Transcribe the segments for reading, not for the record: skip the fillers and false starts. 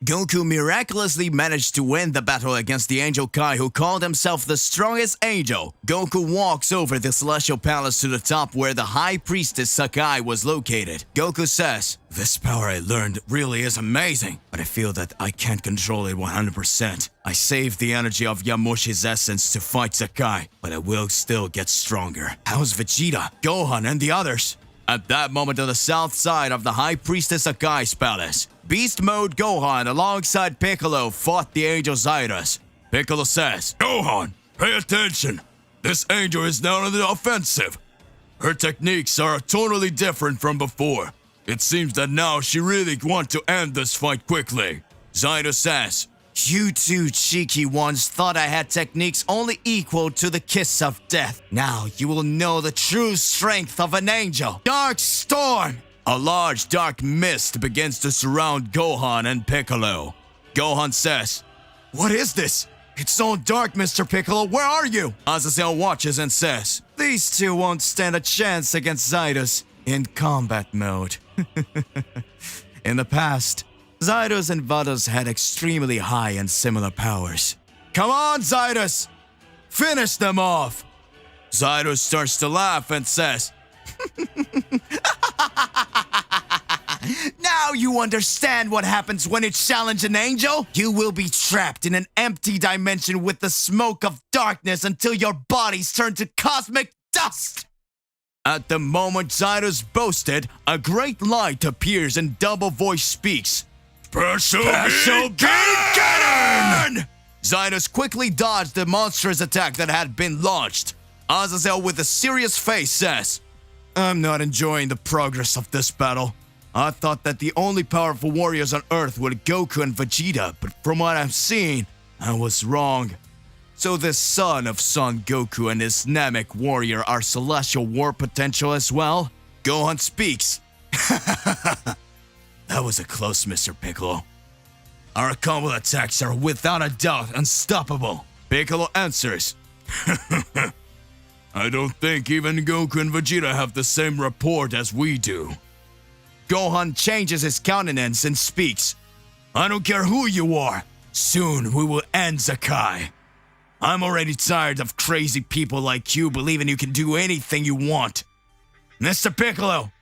Goku miraculously managed to win the battle against the Angel Kai, who called himself the strongest angel. Goku walks over the Celestial Palace to the top where the High Priestess Sakai was located. Goku says, "This power I learned really is amazing, but I feel that I can't control it 100%. I saved the energy of Yamoshi's essence to fight Sakai, but I will still get stronger. How's Vegeta, Gohan, and the others?" At that moment on the south side of the High Priestess Sakai's palace, Beast Mode Gohan alongside Piccolo fought the Angel Zyrus. Piccolo says, "Gohan, pay attention. This angel is now on the offensive. Her techniques are totally different from before. It seems that now she really wants to end this fight quickly." Zyrus says, "You two cheeky ones thought I had techniques only equal to the kiss of death. Now you will know the true strength of an angel. Dark Storm!" A large dark mist begins to surround Gohan and Piccolo. Gohan says, "What is this? It's so dark, Mr. Piccolo. Where are you?" Azazel watches and says, "These two won't stand a chance against Zydus in combat mode." In the past, Zydus and Vados had extremely high and similar powers. "Come on, Zydus! Finish them off!" Zydus starts to laugh and says, "Now you understand what happens when you challenge an angel? You will be trapped in an empty dimension with the smoke of darkness until your bodies turn to cosmic dust." At the moment Zydus boasted, a great light appears and Double Voice speaks. Special Beat Cannon! Zydus quickly dodged the monstrous attack that had been launched. Azazel with a serious face says, "I'm not enjoying the progress of this battle. I thought that the only powerful warriors on Earth were Goku and Vegeta, but from what I'm seeing, I was wrong. So this son of Son Goku and his Namek warrior are celestial war potential as well?" Gohan speaks. "That was a close, Mr. Piccolo. Our combo attacks are without a doubt unstoppable." Piccolo answers, "I don't think even Goku and Vegeta have the same rapport as we do." Gohan changes his countenance and speaks, "I don't care who you are. Soon we will end Sakai. I'm already tired of crazy people like you believing you can do anything you want. Mr. Piccolo,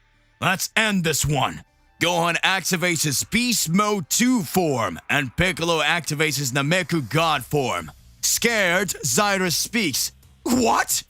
let's end this one." Gohan activates his Beast Mode 2 form, and Piccolo activates his Nameku God form. Scared, Zyrus speaks, "What?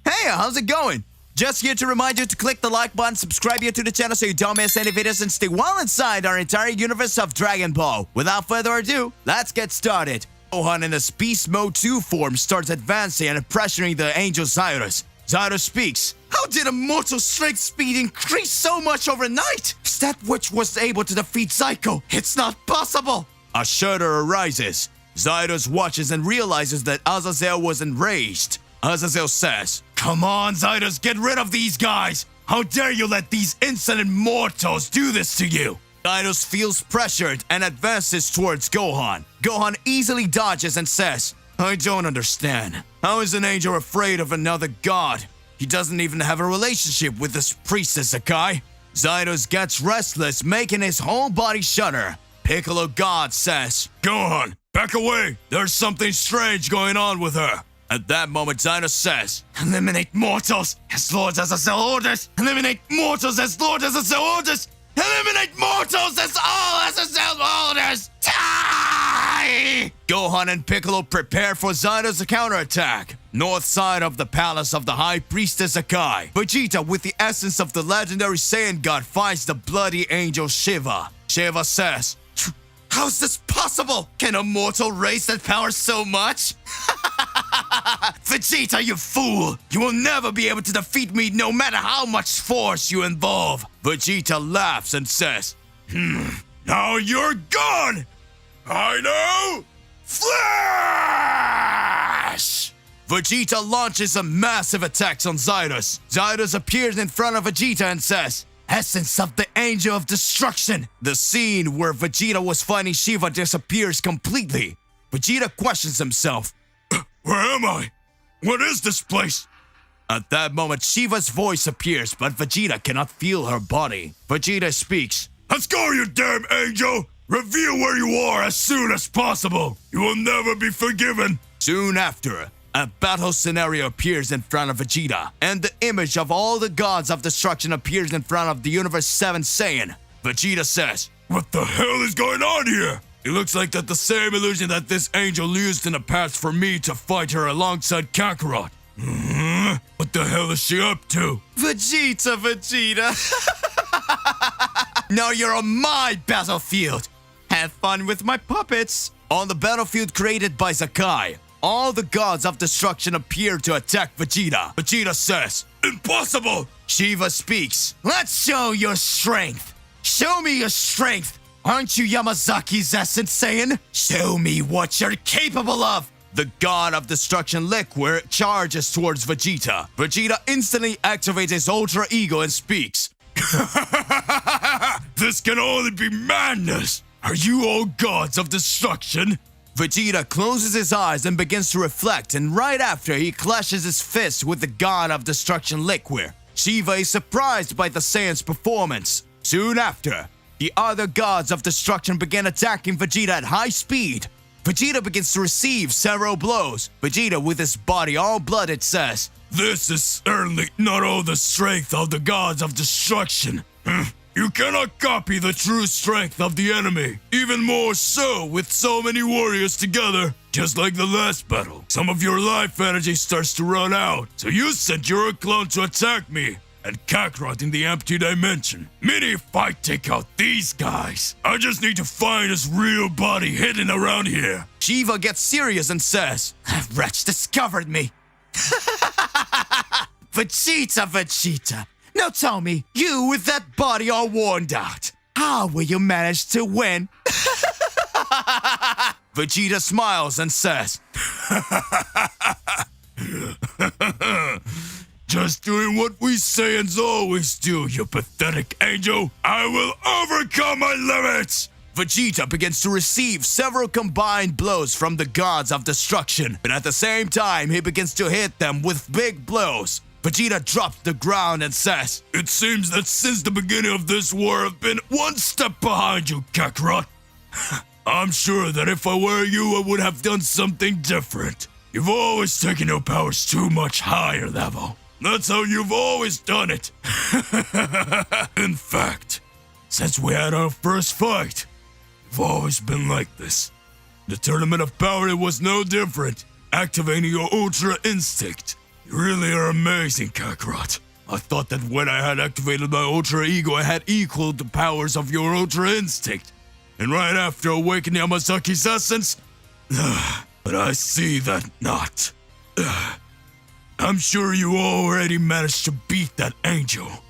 Hey, how's it going? Just here to remind you to click the like button, subscribe here to the channel so you don't miss any videos, and stay well inside our entire universe of Dragon Ball. Without further ado, let's get started." Gohan in his Beast Mode 2 form starts advancing and pressuring the Angel Zyrus. Zyrus speaks, "How did a mortal strength speed increase so much overnight? Is that which was able to defeat Psycho? It's not possible!" A shudder arises. Zyrus watches and realizes that Azazel was enraged. Azazel says, "Come on, Zyrus, get rid of these guys! How dare you let these insolent mortals do this to you!" Zyrus feels pressured and advances towards Gohan. Gohan easily dodges and says, "I don't understand. How is an angel afraid of another god? He doesn't even have a relationship with this priestess Sakai." Zyrus gets restless, making his whole body shudder. Piccolo God says, "Gohan, back away! There's something strange going on with her." At that moment, Zyrus says, "Eliminate mortals as Lord Azazel orders! Eliminate mortals as Lord Azazel orders! Eliminate mortals as all Azazel orders! Die!" Gohan and Piccolo prepare for Zyrus' counterattack. North side of the palace of the High Priestess Sakai, Vegeta with the essence of the legendary Saiyan God fights the bloody angel Shiva. Shiva says, "How's this possible? Can a mortal raise that power so much?" "Vegeta, you fool! You will never be able to defeat me no matter how much force you involve." Vegeta laughs and says, "Now you're gone! I know! Flash!" Vegeta launches a massive attack on Zyrus. Zyrus appears in front of Vegeta and says, "Essence of the Angel of Destruction." The scene where Vegeta was fighting Shiva disappears completely. Vegeta questions himself, "Where am I? What is this place?" At that moment, Shiva's voice appears, but Vegeta cannot feel her body. Vegeta speaks, "Let's go, you damn angel! Reveal where you are as soon as possible. You will never be forgiven. Soon after, a battle scenario appears in front of Vegeta, and the image of all the gods of destruction appears in front of the Universe 7 Saiyan. Vegeta says, "What the hell is going on here? It looks like that the same illusion that this angel used in the past for me to fight her alongside Kakarot. What the hell is she up to?" Vegeta. Now you're on my battlefield. Have fun with my puppets. On the battlefield created by Zakai, all the gods of destruction appear to attack Vegeta. Vegeta says, "Impossible!" Shiva speaks, "Let's show your strength. Show me your strength. Aren't you Yamazaki's essence Saiyan? Show me what you're capable of." The god of destruction Liquor charges towards Vegeta. Vegeta instantly activates his ultra ego and speaks. "This can only be madness. Are you all gods of destruction?" Vegeta closes his eyes and begins to reflect, and right after he clashes his fist with the god of destruction Liquor. Shiva is surprised by the Saiyan's performance. Soon after, the other gods of destruction begin attacking Vegeta at high speed. Vegeta begins to receive several blows. Vegeta, with his body all blooded, says, "This is certainly not all the strength of the gods of destruction. You cannot copy the true strength of the enemy, even more so with so many warriors together. Just like the last battle, some of your life energy starts to run out, so you sent your clone to attack me and Kakarot in the empty dimension. Meaning if I take out these guys, I just need to find his real body hidden around here." Shiva gets serious and says, "That wretch discovered me." Vegeta. Now tell me, you with that body all worn out, how will you manage to win? Vegeta smiles and says, "Just doing what we Saiyans always do, you pathetic angel. I will overcome my limits." Vegeta begins to receive several combined blows from the gods of destruction, and at the same time he begins to hit them with big blows. Vegeta drops to the ground and says, "It seems that since the beginning of this war I've been one step behind you, Kakarot. I'm sure that if I were you I would have done something different. You've always taken your powers to a much higher level. That's how you've always done it. In fact, since we had our first fight, you've always been like this. The Tournament of Power was no different, activating your Ultra Instinct. You really are amazing, Kakarot. I thought that when I had activated my Ultra Ego, I had equaled the powers of your Ultra Instinct. And right after awakening Yamazaki's essence, but I see that not. I'm sure you already managed to beat that angel.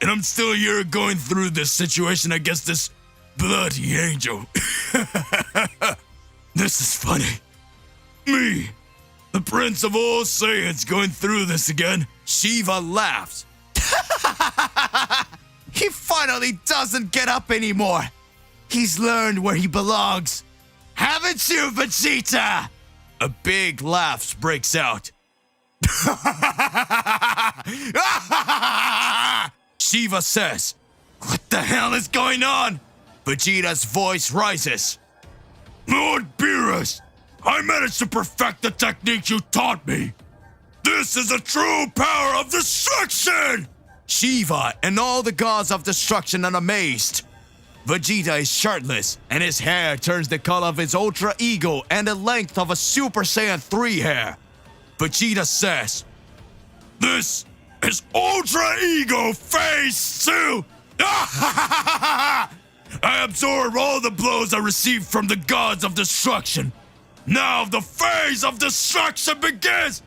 And I'm still here going through this situation against this bloody angel. This is funny. Me, the Prince of all Saiyans, going through this again." Shiva laughs. He finally doesn't get up anymore. He's learned where he belongs. Haven't you, Vegeta? A big laugh breaks out. Shiva says, "What the hell is going on?" Vegeta's voice rises. "Lord Beerus, I managed to perfect the technique you taught me. This is the true power of destruction!" Shiva and all the gods of destruction are amazed. Vegeta is shirtless, and his hair turns the color of his Ultra Ego and the length of a Super Saiyan 3 hair. Vegeta says, "This is Ultra Ego Phase 2! I absorb all the blows I received from the gods of destruction. Now the phase of destruction begins!"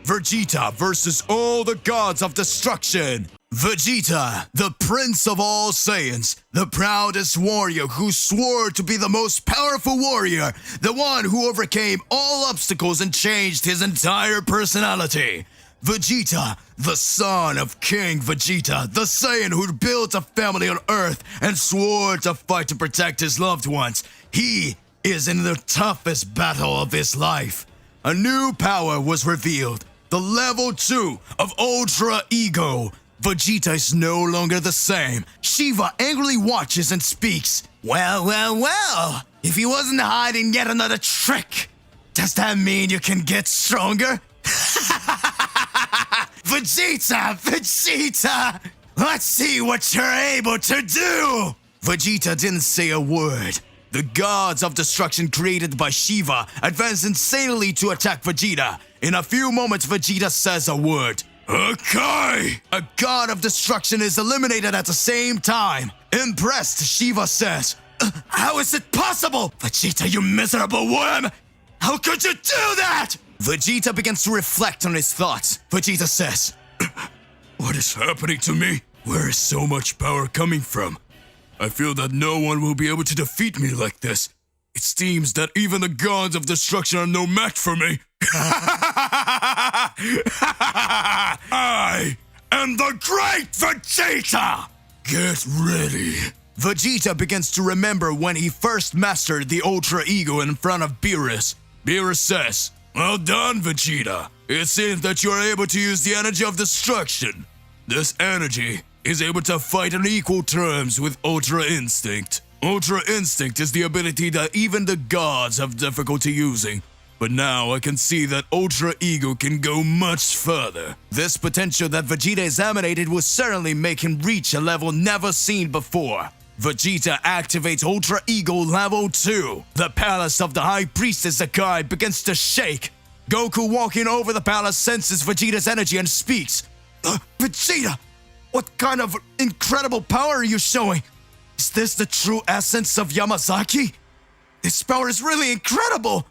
Vegeta versus all the gods of destruction. Vegeta, the Prince of all Saiyans, the proudest warrior who swore to be the most powerful warrior, the one who overcame all obstacles and changed his entire personality. Vegeta, the son of King Vegeta, the Saiyan who built a family on Earth and swore to fight to protect his loved ones. He is in the toughest battle of his life. A new power was revealed, the level 2 of Ultra Ego. Vegeta is no longer the same. Shiva angrily watches and speaks. Well. If he wasn't hiding yet another trick, does that mean you can get stronger? Vegeta! Let's see what you're able to do! Vegeta didn't say a word. The gods of destruction created by Shiva advance insanely to attack Vegeta. In a few moments, Vegeta says a word. Okay! A god of destruction is eliminated at the same time. Impressed, Shiva says, how is it possible? Vegeta, you miserable worm! How could you do that? Vegeta begins to reflect on his thoughts. Vegeta says, what is happening to me? Where is so much power coming from? I feel that no one will be able to defeat me like this. It seems that even the gods of destruction are no match for me. I am the great Vegeta! Get ready. Vegeta begins to remember when he first mastered the Ultra Ego in front of Beerus. Beerus says, well done, Vegeta. It seems that you are able to use the energy of destruction. This energy is able to fight on equal terms with Ultra Instinct. Ultra Instinct is the ability that even the gods have difficulty using. But now I can see that Ultra Ego can go much further. This potential that Vegeta emanated will certainly make him reach a level never seen before. Vegeta activates Ultra Ego Level 2. The palace of the High Priestess Gokui begins to shake. Goku walking over the palace senses Vegeta's energy and speaks. Vegeta, what kind of incredible power are you showing? Is this the true essence of Yamazaki? This power is really incredible!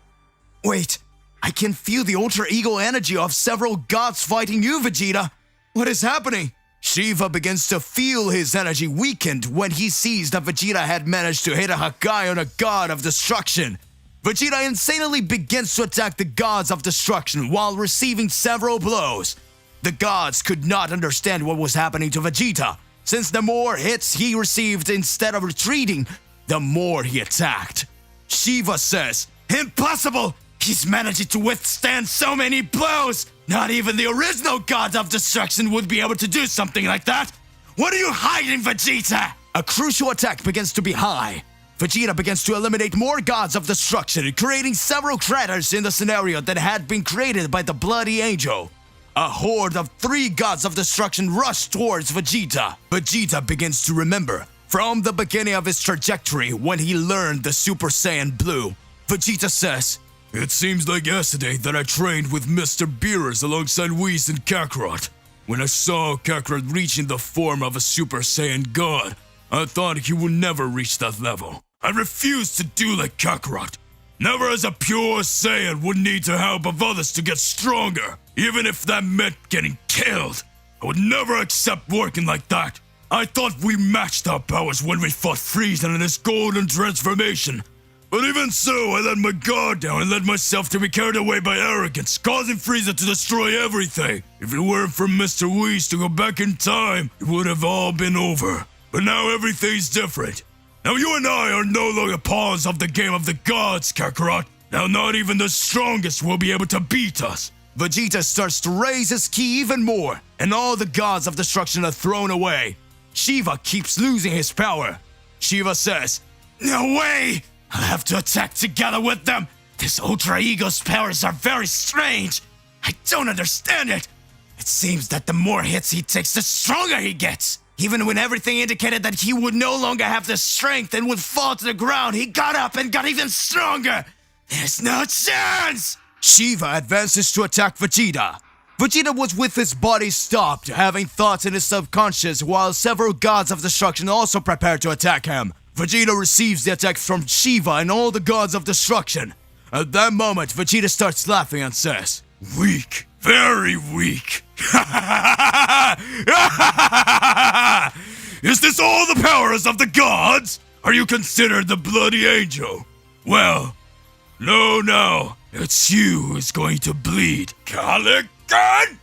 Wait, I can feel the Ultra Ego energy of several gods fighting you, Vegeta. What is happening? Shiva begins to feel his energy weakened when he sees that Vegeta had managed to hit a Hakai on a god of destruction. Vegeta insanely begins to attack the gods of destruction while receiving several blows. The gods could not understand what was happening to Vegeta, since the more hits he received instead of retreating, the more he attacked. Shiva says, impossible! He's managing to withstand so many blows! Not even the original gods of destruction would be able to do something like that! What are you hiding, Vegeta? A crucial attack begins to be high. Vegeta begins to eliminate more gods of destruction, creating several craters in the scenario that had been created by the Bloody Angel. A horde of 3 gods of destruction rush towards Vegeta. Vegeta begins to remember from the beginning of his trajectory when he learned the Super Saiyan Blue. Vegeta says, it seems like yesterday that I trained with Mr. Beerus alongside Whis and Kakarot. When I saw Kakarot reaching the form of a Super Saiyan God, I thought he would never reach that level. I refused to do like Kakarot. Never as a pure Saiyan would need the help of others to get stronger, even if that meant getting killed. I would never accept working like that. I thought we matched our powers when we fought Frieza in his golden transformation. But even so, I let my guard down and let myself to be carried away by arrogance, causing Frieza to destroy everything. If it weren't for Mr. Whis to go back in time, it would have all been over. But now everything's different. Now you and I are no longer pawns of the game of the gods, Kakarot. Now not even the strongest will be able to beat us. Vegeta starts to raise his ki even more, and all the gods of destruction are thrown away. Shiva keeps losing his power. Shiva says, no way! I'll have to attack together with them. This Ultra Ego's powers are very strange. I don't understand it. It seems that the more hits he takes, the stronger he gets. Even when everything indicated that he would no longer have the strength and would fall to the ground, he got up and got even stronger. There's no chance! Shiva advances to attack Vegeta. Vegeta was with his body stopped, having thoughts in his subconscious, while several gods of destruction also prepare to attack him. Vegeta receives the attack from Shiva and all the gods of destruction. At that moment, Vegeta starts laughing and says, weak, very weak. Is this all the powers of the gods? Are you considered the Bloody Angel? Well, no, it's you who's going to bleed. Calican!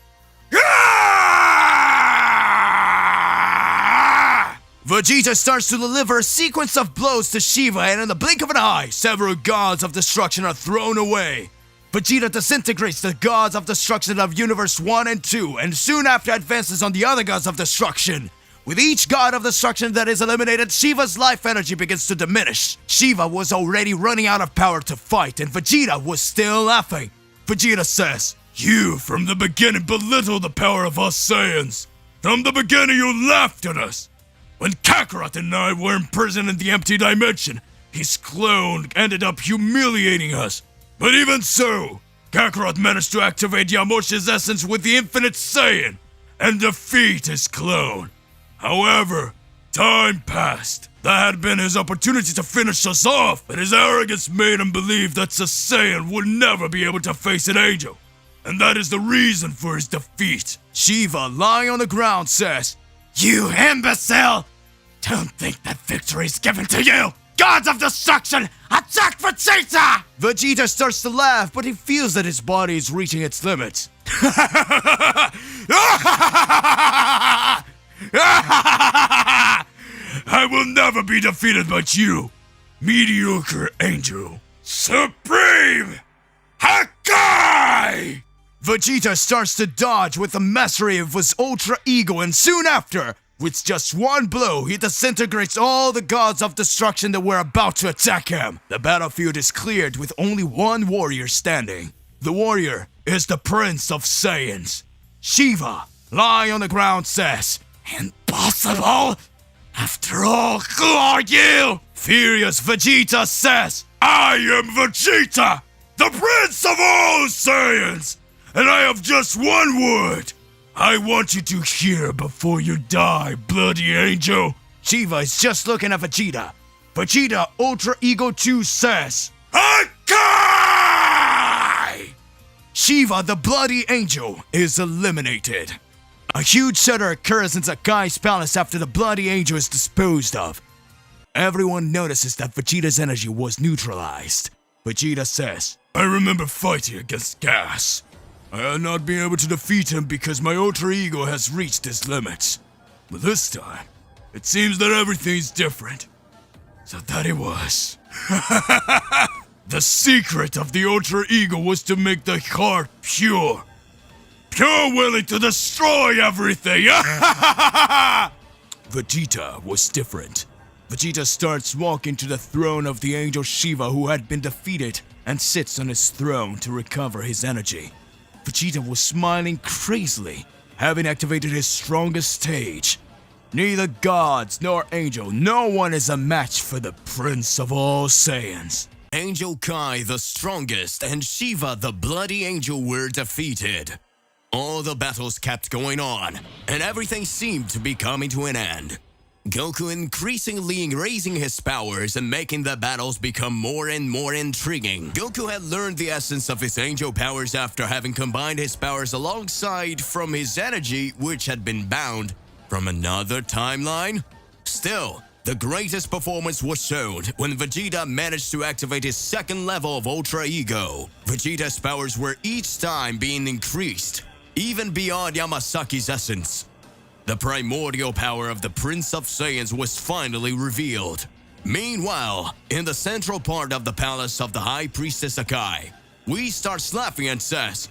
Vegeta starts to deliver a sequence of blows to Shiva, and in the blink of an eye, several gods of destruction are thrown away. Vegeta disintegrates the gods of destruction of Universe 1 and 2, and soon after advances on the other gods of destruction. With each god of destruction that is eliminated, Shiva's life energy begins to diminish. Shiva was already running out of power to fight, and Vegeta was still laughing. Vegeta says, "You, from the beginning, belittled the power of us Saiyans. From the beginning, you laughed at us. When Kakarot and I were imprisoned in the empty dimension, his clone ended up humiliating us. But even so, Kakarot managed to activate Yamoshi's essence with the Infinite Saiyan and defeat his clone. However, time passed. That had been his opportunity to finish us off, but his arrogance made him believe that a Saiyan would never be able to face an angel. And that is the reason for his defeat." Shiva, lying on the ground, says, "You imbecile! Don't think that victory is given to you! Gods of destruction, attack Vegeta!" Vegeta starts to laugh, but he feels that his body is reaching its limits. "I will never be defeated by you, mediocre angel. Supreme Hakai!" Vegeta starts to dodge with the mastery of his Ultra Ego, and soon after, with just one blow, he disintegrates all the gods of destruction that were about to attack him. The battlefield is cleared with only one warrior standing. The warrior is the Prince of Saiyans. Shiva, lying on the ground, says, "Impossible! After all, who are you?" Furious Vegeta says, "I am Vegeta, the Prince of all Saiyans, and I have just one word. I want you to hear before you die, bloody angel." Shiva is just looking at Vegeta. Vegeta Ultra Ego 2 says, "Hakai!" Shiva, the bloody angel, is eliminated. A huge shudder occurs in Zakai's palace after the bloody angel is disposed of. Everyone notices that Vegeta's energy was neutralized. Vegeta says, "I remember fighting against Gas. I had not been able to defeat him because my Ultra Ego has reached its limits. But this time, it seems that everything's different." So that it was. The secret of the Ultra Ego was to make the heart pure. Pure, willing to destroy everything. Vegeta was different. Vegeta starts walking to the throne of the angel Shiva, who had been defeated, and sits on his throne to recover his energy. Vegeta was smiling crazily, having activated his strongest stage. Neither gods nor angel, no one is a match for the Prince of all Saiyans. Angel Kai, the strongest, and Shiva, the bloody angel, were defeated. All the battles kept going on, and everything seemed to be coming to an end. Goku increasingly raising his powers and making the battles become more and more intriguing. Goku had learned the essence of his angel powers after having combined his powers alongside from his energy, which had been bound from another timeline. Still, the greatest performance was shown when Vegeta managed to activate his second level of Ultra Ego. Vegeta's powers were each time being increased, even beyond Yamasaki's essence. The primordial power of the Prince of Saiyans was finally revealed. Meanwhile, in the central part of the palace of the High Priestess Sakai, Whis starts laughing and says,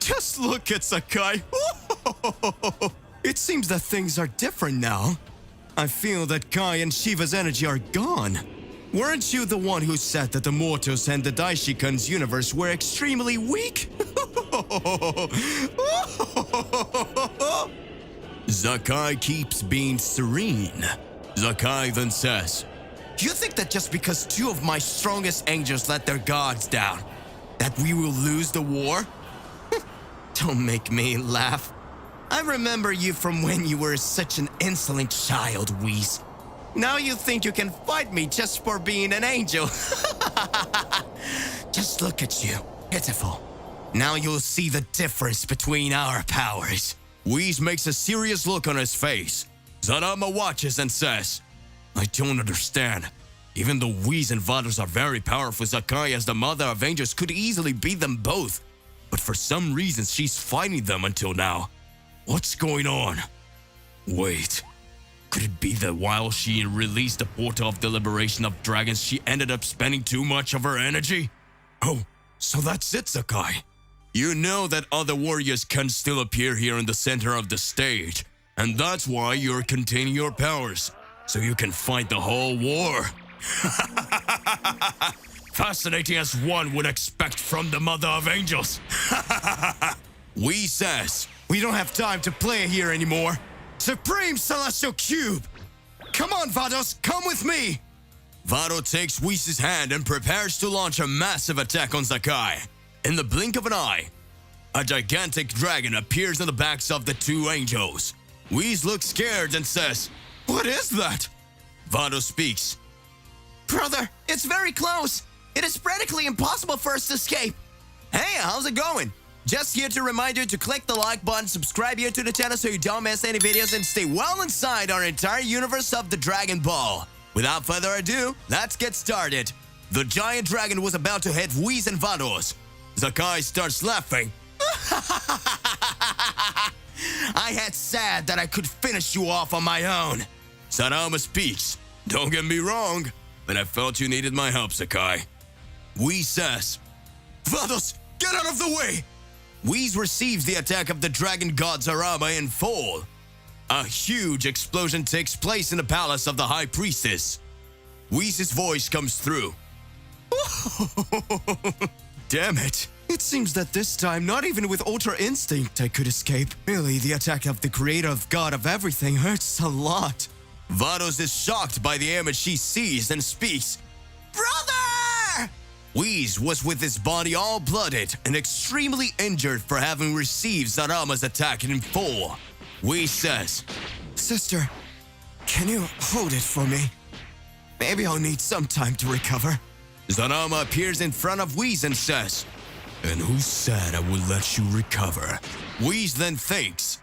"Just look at Sakai. It seems that things are different now. I feel that Kai and Shiva's energy are gone. Weren't you the one who said that the mortals and the Daishikan's universe were extremely weak?" Sakai keeps being serene. Sakai then says, "You think that just because two of my strongest angels let their gods down, that we will lose the war? Don't make me laugh. I remember you from when you were such an insolent child, Whis. Now you think you can fight me just for being an angel. Just look at you, pitiful. Now you'll see the difference between our powers." Whis makes a serious look on his face. Zarama watches and says, "I don't understand. Even though Whis and Vados are very powerful, Sakai as the mother of angels could easily beat them both. But for some reason she's fighting them until now. What's going on? Wait, could it be that while she released the portal of the liberation of dragons, she ended up spending too much of her energy? Oh, So that's it, Sakai. You know that other warriors can still appear here in the center of the stage, and that's why you're containing your powers, so you can fight the whole war. Fascinating as one would expect from the Mother of Angels. We says, we don't have time to play here anymore. Supreme Celestial Cube! Come on, Vados, come with me! Vado takes Whis' hand and prepares to launch a massive attack on Sakai. In the blink of an eye, a gigantic dragon appears on the backs of the two angels. Whis looks scared and says, "What is that?" Vado speaks. Brother, it's very close. It is practically impossible for us to escape. Hey, how's it going? Just here to remind you to click the like button, subscribe here to the channel so you don't miss any videos, and stay well inside our entire universe of the Dragon Ball. Without further ado, let's get started. The giant dragon was about to hit Whis and Vados. Sakai starts laughing. I had said that I could finish you off on my own. Sarama speaks. Don't get me wrong, but I felt you needed my help, Sakai. Whis says, Vados, get out of the way! Whis receives the attack of the dragon god Sarama in full. A huge explosion takes place in the palace of the High Priestess. Whis' voice comes through. Damn it. It seems that this time, not even with Ultra Instinct, I could escape. Really, the attack of the creator of God of everything hurts a lot. Vados is shocked by the image she sees and speaks. Brother! Whis was with his body all blooded and extremely injured for having received Sarama's attack in full. Whis says, Sister, can you hold it for me? Maybe I'll need some time to recover. Sarama appears in front of Whis and says, And who said I would let you recover? Whis then thinks,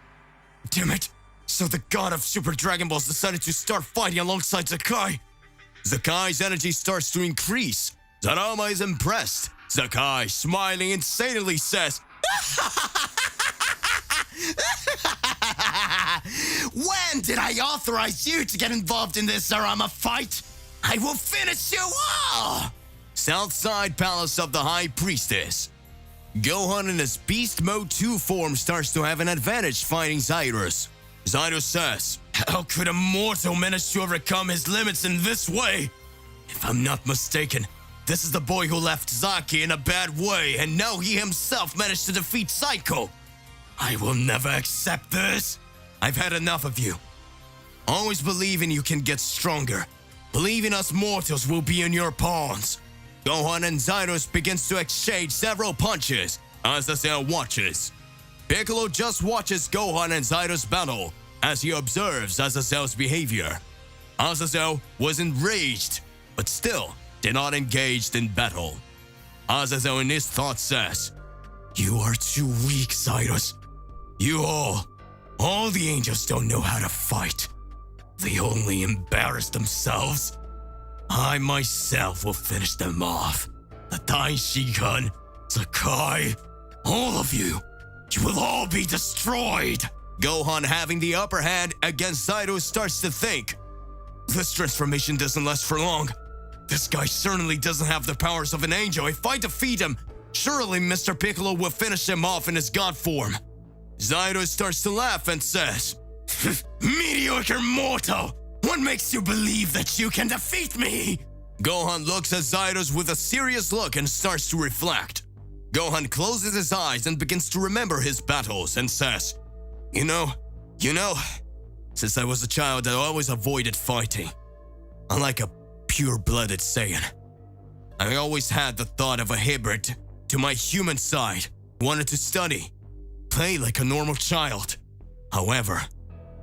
Damn it, so the god of Super Dragon Balls decided to start fighting alongside Sakai. Sakai's energy starts to increase. Sarama is impressed. Sakai, smiling insanely, says, When did I authorize you to get involved in this Sarama fight? I will finish you all! Southside Palace of the High Priestess. Gohan in his Beast Mode 2 form starts to have an advantage fighting Zyrus. Zyrus says, How could a mortal manage to overcome his limits in this way? If I'm not mistaken, this is the boy who left Zaki in a bad way, and now he himself managed to defeat Psycho. I will never accept this. I've had enough of you. Always believing you can get stronger. Believing us mortals will be in your pawns. Gohan and Zyrus begins to exchange several punches. Azazel watches. Piccolo just watches Gohan and Zyrus battle as he observes Azazel's behavior. Azazel was enraged, but still did not engage in battle. Azazel in his thoughts says, You are too weak, Zyrus. You all the angels don't know how to fight. They only embarrass themselves. I myself will finish them off. The Daishikan, Sakai, all of you will all be destroyed. Gohan, having the upper hand against Zyrus, starts to think. This transformation doesn't last for long. This guy certainly doesn't have the powers of an angel. If I defeat him, surely Mr. Piccolo will finish him off in his god form. Zyrus starts to laugh and says, Mediocre mortal! What makes you believe that you can defeat me? Gohan looks at Zyrus with a serious look and starts to reflect. Gohan closes his eyes and begins to remember his battles and says, You know, since I was a child, I always avoided fighting. Unlike a pure-blooded Saiyan, I always had the thought of a hybrid to my human side, wanted to study, play like a normal child. However,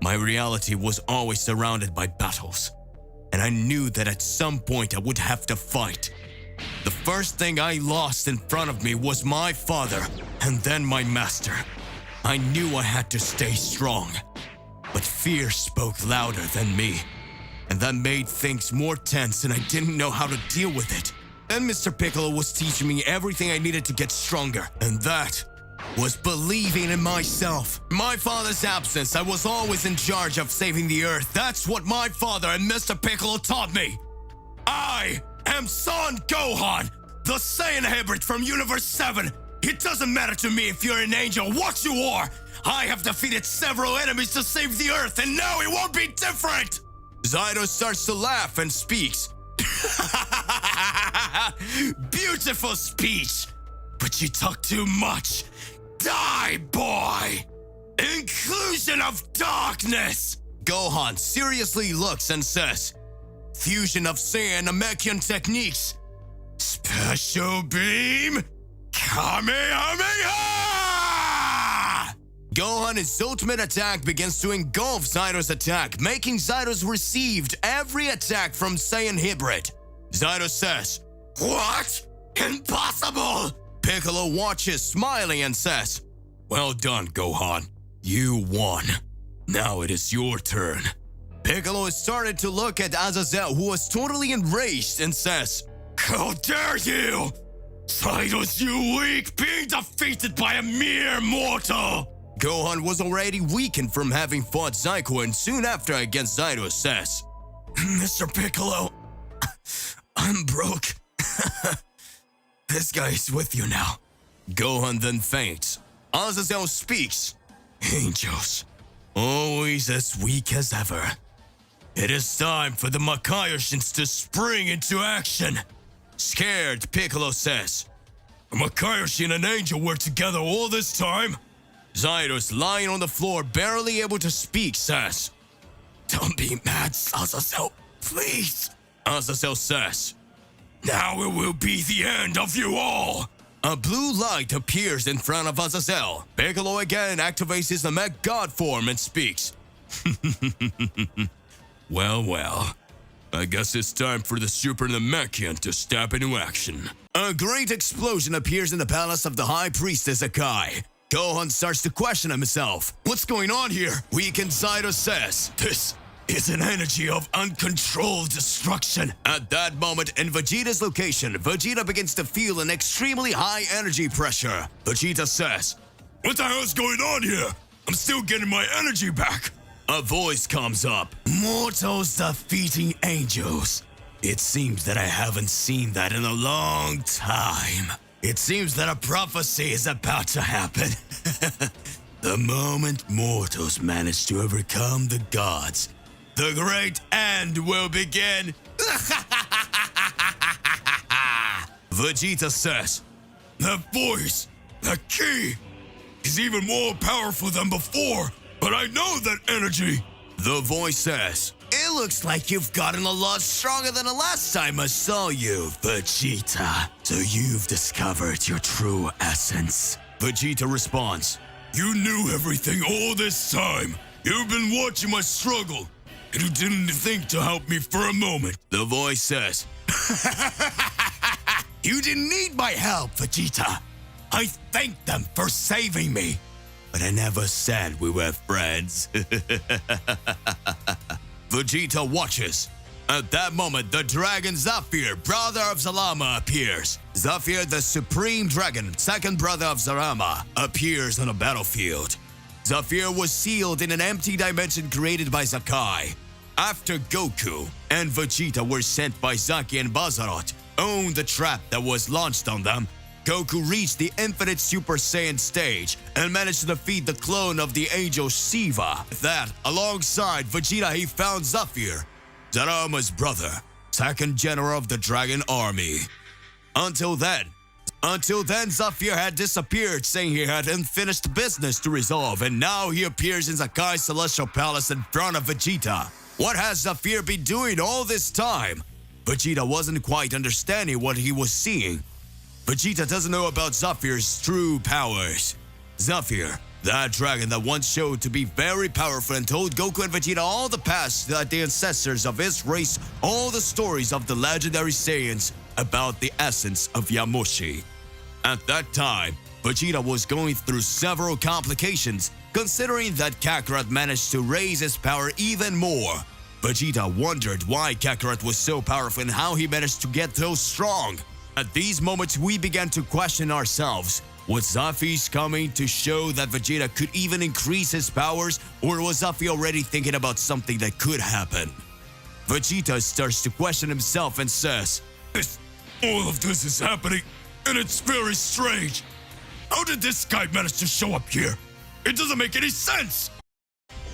my reality was always surrounded by battles, and I knew that at some point I would have to fight. The first thing I lost in front of me was my father, and then my master. I knew I had to stay strong, but fear spoke louder than me, and that made things more tense, and I didn't know how to deal with it. Then Mr. Piccolo was teaching me everything I needed to get stronger, and that was believing in myself. My father's absence, I was always in charge of saving the Earth. That's what my father and Mr. Piccolo taught me. I am Son Gohan, The Saiyan hybrid from Universe 7. It doesn't matter to me if you're an angel, what you are. I have defeated several enemies to save the Earth, and now it won't be different. Zaido starts to laugh and speaks. Beautiful speech, but you talk too much. Die, boy! Inclusion of darkness! Gohan seriously looks and says, fusion of Saiyan and Namekian techniques. Special beam, Kamehameha! Gohan's ultimate attack begins to engulf Zaido's attack, making Zaido's received every attack from Saiyan hybrid. Zaido says, What? Impossible! Piccolo watches smiling and says, well done, Gohan. You won. Now it is your turn. Piccolo started to look at Azazel, who was totally enraged, and says, how dare you! Zaido's you weak, being defeated by a mere mortal! Gohan was already weakened from having fought Zyko, and soon after against Zaido says, Mr. Piccolo, I'm broke. This guy is with you now. Gohan then faints. Azazel speaks. Angels, always as weak as ever. It is time for the Makaioshians to spring into action. Scared, Piccolo says, A Makayoshi and an angel were together all this time? Zaido's lying on the floor, barely able to speak, says, don't be mad, Azazel, please. Azazel says, now it will be the end of you all. A blue light appears in front of Azazel. Piccolo again activates his Namek God form and speaks. Well, I guess it's time for the Super Namekian to step into action. A great explosion appears in the palace of the High Priestess Akai. Gohan starts to question himself. What's going on here? Weakened Zaido says, this is an energy of uncontrolled destruction. At that moment, in Vegeta's location, Vegeta begins to feel an extremely high energy pressure. Vegeta says, what the hell is going on here? I'm still getting my energy back. A voice comes up. Mortals defeating angels. It seems that I haven't seen that in a long time. It seems that a prophecy is about to happen. The moment mortals manage to overcome the gods, the great end will begin. Vegeta says, that voice, that key, is even more powerful than before, but I know that energy. The voice says, it looks like you've gotten a lot stronger than the last time I saw you, Vegeta. So you've discovered your true essence. Vegeta responds, you knew everything all this time. You've been watching my struggle, and you didn't think to help me for a moment. The voice says, you didn't need my help, Vegeta. I thanked them for saving me, but I never said we were friends. Vegeta watches. At that moment, the dragon Zafir, brother of Zalama, appears. Zafir, the supreme dragon, second brother of Zarama, appears on a battlefield. Zafir was sealed in an empty dimension created by Zakai. After Goku and Vegeta were sent by Zaki and Bazaroth, owned the trap that was launched on them, Goku reached the Infinite Super Saiyan stage and managed to defeat the clone of the angel Shiva. With that, alongside Vegeta, he found Zafir, Zarama's brother, second general of the Dragon Army. Until then, Zafir had disappeared, saying he had unfinished business to resolve, and now he appears in Zakai's Celestial Palace in front of Vegeta. What has Zafir been doing all this time? Vegeta wasn't quite understanding what he was seeing. Vegeta doesn't know about Zafir's true powers. Zafir, that dragon that once showed to be very powerful and told Goku and Vegeta all the past, that the ancestors of his race, all the stories of the legendary Saiyans about the essence of Yamushi. At that time, Vegeta was going through several complications, considering that Kakarot managed to raise his power even more. Vegeta wondered why Kakarot was so powerful and how he managed to get so strong. At these moments, we began to question ourselves. Was Zafir coming to show that Vegeta could even increase his powers, or was Zafir already thinking about something that could happen? Vegeta starts to question himself and says, All of this is happening, and it's very strange. How did this guy manage to show up here? It doesn't make any sense!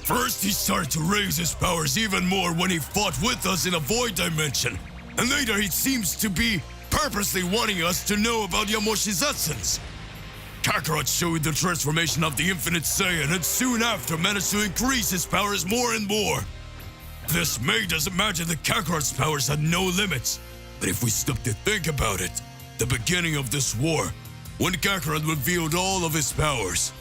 First, he started to raise his powers even more when he fought with us in a void dimension. And later, he seems to be purposely wanting us to know about Yamoshi's essence. Kakarot showed the transformation of the Infinite Saiyan and soon after managed to increase his powers more and more. This made us imagine that Kakarot's powers had no limits. But if we stop to think about it, the beginning of this war, when Kakarot revealed all of his powers,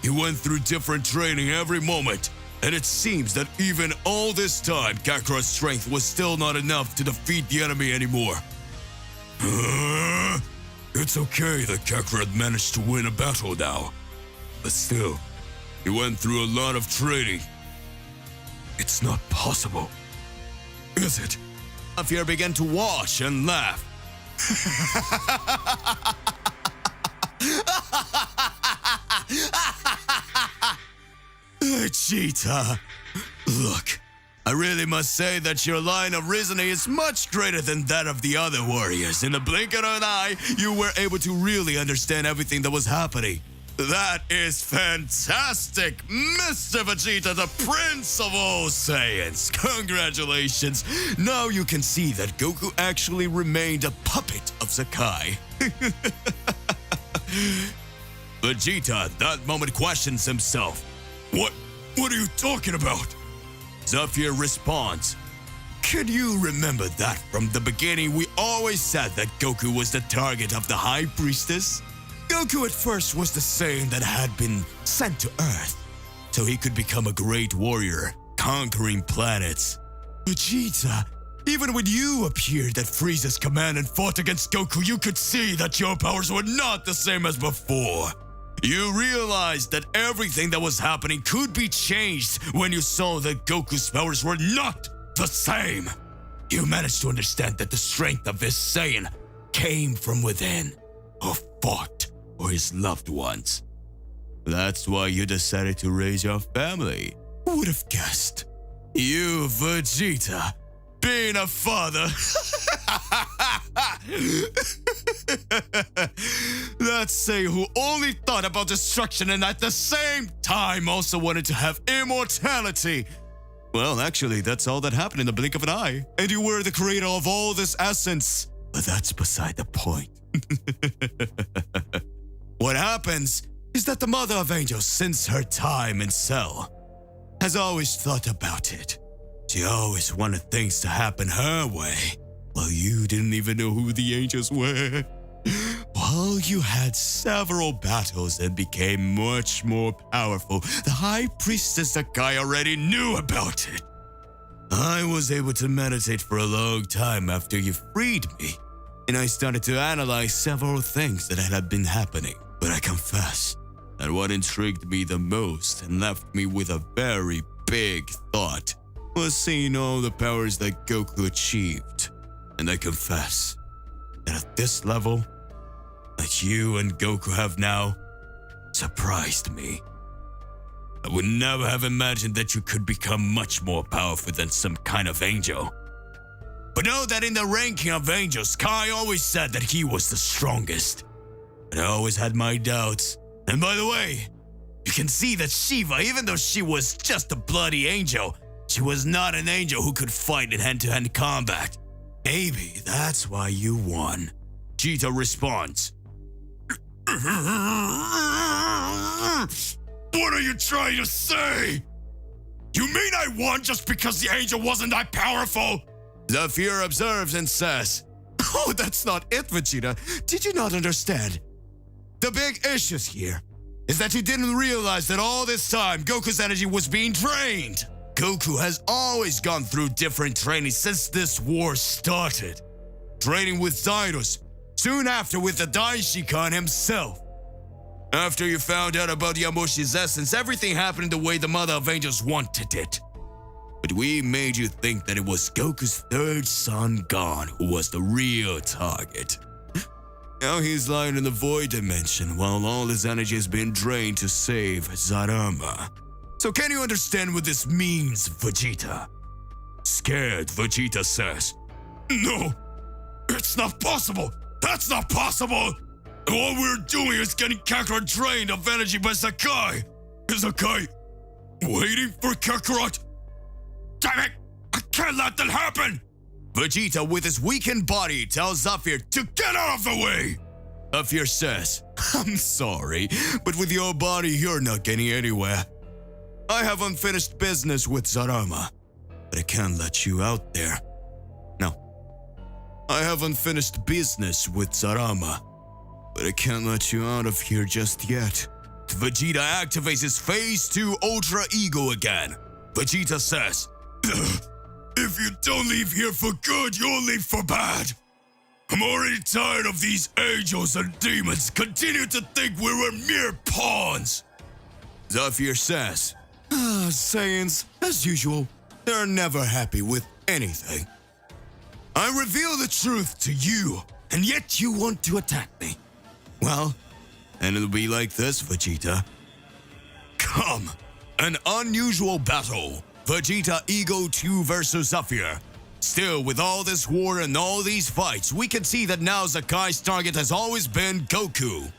he went through different training every moment, and it seems that even all this time, Kakarot's strength was still not enough to defeat the enemy anymore. It's okay that Kakarot managed to win a battle now, but still, he went through a lot of training. It's not possible, is it? Afir began to watch and laugh. Vegeta, look, I really must say that your line of reasoning is much greater than that of the other warriors. In the blink of an eye, you were able to really understand everything that was happening. That is fantastic, Mr. Vegeta, the Prince of all Saiyans. Congratulations. Now you can see that Goku actually remained a puppet of Sakai. Vegeta at that moment questions himself. What are you talking about? Zafir responds. Can you remember that from the beginning we always said that Goku was the target of the High Priestess? Goku at first was the Saiyan that had been sent to Earth, so he could become a great warrior, conquering planets. Vegeta, even when you appeared at Frieza's command and fought against Goku, you could see that your powers were not the same as before. You realized that everything that was happening could be changed when you saw that Goku's powers were not the same. You managed to understand that the strength of this Saiyan came from within, or fought for his loved ones. That's why you decided to raise your family. Who would have guessed? You, Vegeta, being a father. Let's say who only thought about destruction and at the same time also wanted to have immortality. Well, actually, that's all that happened in the blink of an eye. And you were the creator of all this essence. But that's beside the point. What happens is that the Mother of Angels, since her time in Cell, has always thought about it. She always wanted things to happen her way. Well, you didn't even know who the angels were. While you had several battles and became much more powerful, the High Priestess Sakai already knew about it. I was able to meditate for a long time after you freed me, and I started to analyze several things that had been happening. But I confess that what intrigued me the most and left me with a very big thought was seeing all the powers that Goku achieved. And I confess that at this level, that you and Goku have now, surprised me. I would never have imagined that you could become much more powerful than some kind of angel. But know that in the ranking of angels, Kai always said that he was the strongest. But I always had my doubts. And by the way, you can see that Shiva, even though she was just a bloody angel, she was not an angel who could fight in hand-to-hand combat. Maybe that's why you won. Cheetah responds. What are you trying to say? You mean I won just because the angel wasn't that powerful? Zafir observes and says, Oh, that's not it, Vegeta. Did you not understand? The big issue here is that you didn't realize that all this time Goku's energy was being drained. Goku has always gone through different training since this war started. Training with Zaidos, soon after with the Daishikan himself. After you found out about Yamoshi's essence, everything happened the way the Mother of Angels wanted it. But we made you think that it was Goku's third son, Gon, who was the real target. Now he's lying in the void dimension while all his energy has been drained to save Zarama. So can you understand what this means, Vegeta? Scared, Vegeta says, No, It's not possible! That's not possible! All we're doing is getting Kakarot drained of energy by Sakai! Is Sakai waiting for Kakarot? Damn it! I can't let that happen! Vegeta, with his weakened body, tells Zephyr to get out of the way! Zephyr says, I'm sorry, but with your body, you're not getting anywhere. I have unfinished business with Zarama, but I can't let you out there. No. I have unfinished business with Zarama, but I can't let you out of here just yet. Vegeta activates his Phase 2 Ultra Ego again. Vegeta says, if you don't leave here for good, you'll leave for bad. I'm already tired of these angels and demons continue to think we were mere pawns. Zephyr says, Saiyans, as usual, they're never happy with anything. I reveal the truth to you, and yet you want to attack me. Well, and it'll be like this, Vegeta. Come, an unusual battle. Vegeta Ego 2 versus Zephyr. Still, with all this war and all these fights, we can see that now Sakai's target has always been Goku.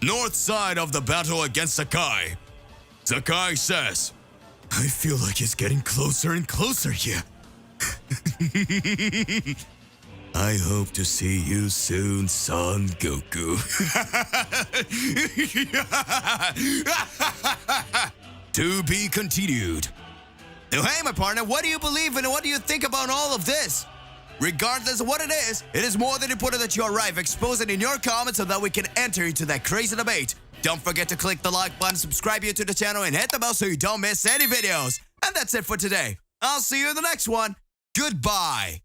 North side of the battle against Sakai. Sakai says, I feel like it's getting closer and closer here. I hope to see you soon, son Goku. To be continued. Now, hey, my partner, what do you believe in and what do you think about all of this? Regardless of what it is more than important that you arrive. Expose it in your comments so that we can enter into that crazy debate. Don't forget to click the like button, subscribe here to the channel, and hit the bell so you don't miss any videos. And that's it for today. I'll see you in the next one. Goodbye.